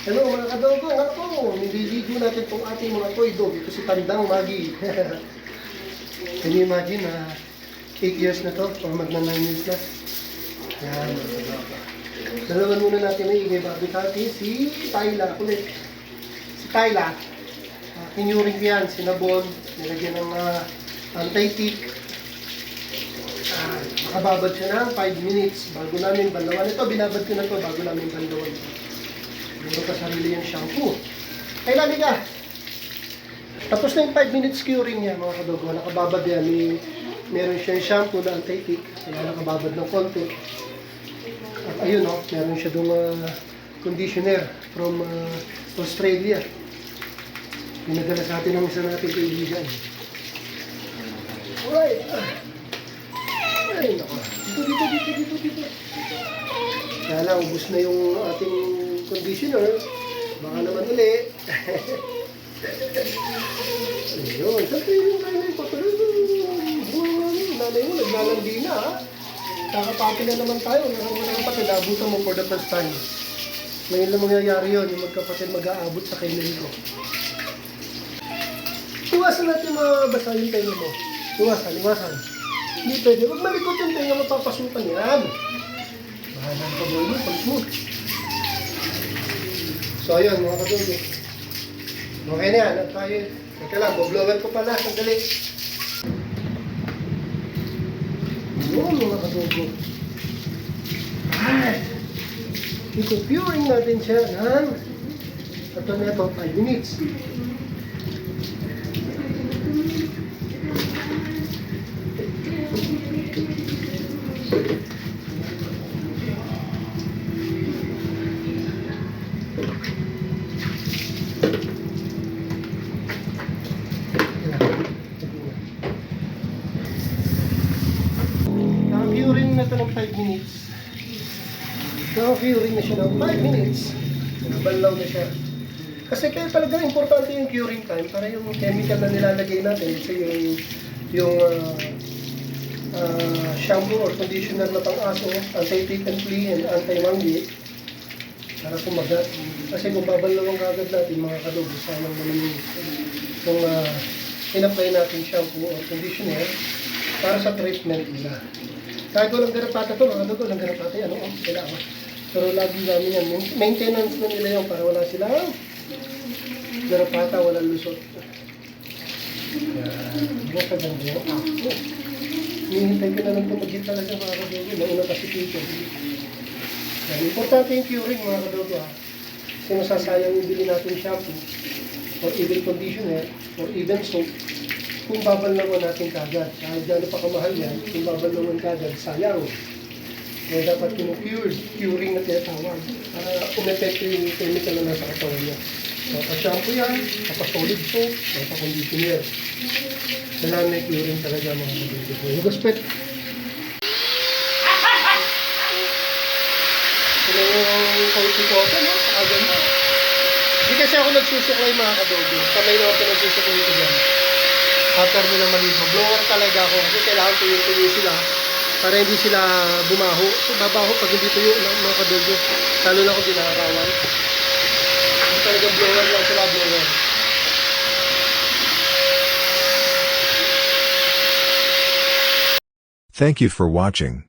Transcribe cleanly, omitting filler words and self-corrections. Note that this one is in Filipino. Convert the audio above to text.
Hello mga kadogo, ako, nililigo natin itong ating mga toy dog. Ito si Tandang Magi. Can you imagine na 8 years na to, or magna 9 years na. Yan, mga kadogo. Dalawan muna natin na ingay bago natin si Tyla ulit. Si Tyla, kinuring yan, sinabon, nilagyan ng anti-tick. Makababad siya ng 5 minutes bago namin bandawan. Ito, binabad ko na to bago namin bandawan. Meron ka sarili yung shampoo. Ay, lali ka! Tapos na yung 5 minutes curing niya, mga kadogo. Nakababad yan. Meron siyang shampoo na anti-tick. Kaya nakababad ng konti. At ayun, oh, meron siya doon conditioner from Australia. Pinadala sa atin ng isa nating kaibigan. Alright! Ay, nako. Dito. Kaya lang, ubus na yung ating conditioner. Baka naman uli. Ayun. Siyempre yung nanay ko. Nanay mo, naglalandi na ha. Kakapati na naman tayo. Walang kapatid, abutan mo for the first time. Ngayon lang mangyayari yun. Yung magkapatid mag-aabot sa kainan ko. Iwasan natin mabasa yung tenga mo. Iwasan. Hindi pwede. Huwag malikot yung tenga, mapapasukan yan. Bahala ka mo pag smooth. So ayun mga kadogo. Okay na yan. At tayo. Teka lang, blower ko pala. Sandali. Ayun mga kadogo. Ay! Ito-puring natin siya ng ito na ito, 5 minutes. Naka-curing na ito ng 5 minutes. Naka-curing na siya ng 5 minutes. Nabalaw na siya. Kasi kaya talaga importante yung curing time para yung chemical na nilalagay natin. Kasi yung shampoo or conditioner na pang-aso, anti-tick and flea and anti-manggi, para kumagat. Kasi kung babalawang kagad natin mga kadogo, sayang naman yung in-apply natin shampoo or conditioner para sa treatment nila. Kahit walang garapata to, mga kadogo, walang garapata yan, kailangan. Pero lagi namin yan, maintenance na nila yung para wala silang garapata, walang lusot. Baka ganda yung ako. Hinihintay ko na lang tumagin talaga mga kadogo, nauna kasi pito. Importante yung curing mga kadogo ha. Kasi masasayang yung bili natin shampoo or even conditioner or even soap kung babalnawan natin kagad. Kahit gano'n pa kamahal yan, kung babalnawan kagad, sayang. Kaya dapat curing na tinatawag para umepekto yung chemical na nasa katawan niya. Mapa-shampoo yan, mapa-solid soap, mapa-conditioner. Kailangan may curing talaga mga kadogo. Yung gaspet. Ito yung kaunti ko ako, no? Pakaganda. Hindi kasi ako nagsusuklay mga kadogo. Kamay na ako nagsusuklay ko dyan. After nila maligo. Blower talaga ako kasi kailangan tuyo sila para hindi sila bumaho. So babaho pag hindi tuyo mga kadogo. Lalo na kung ginaharawan. Talagang blower lang sila, blower. Thank you for watching.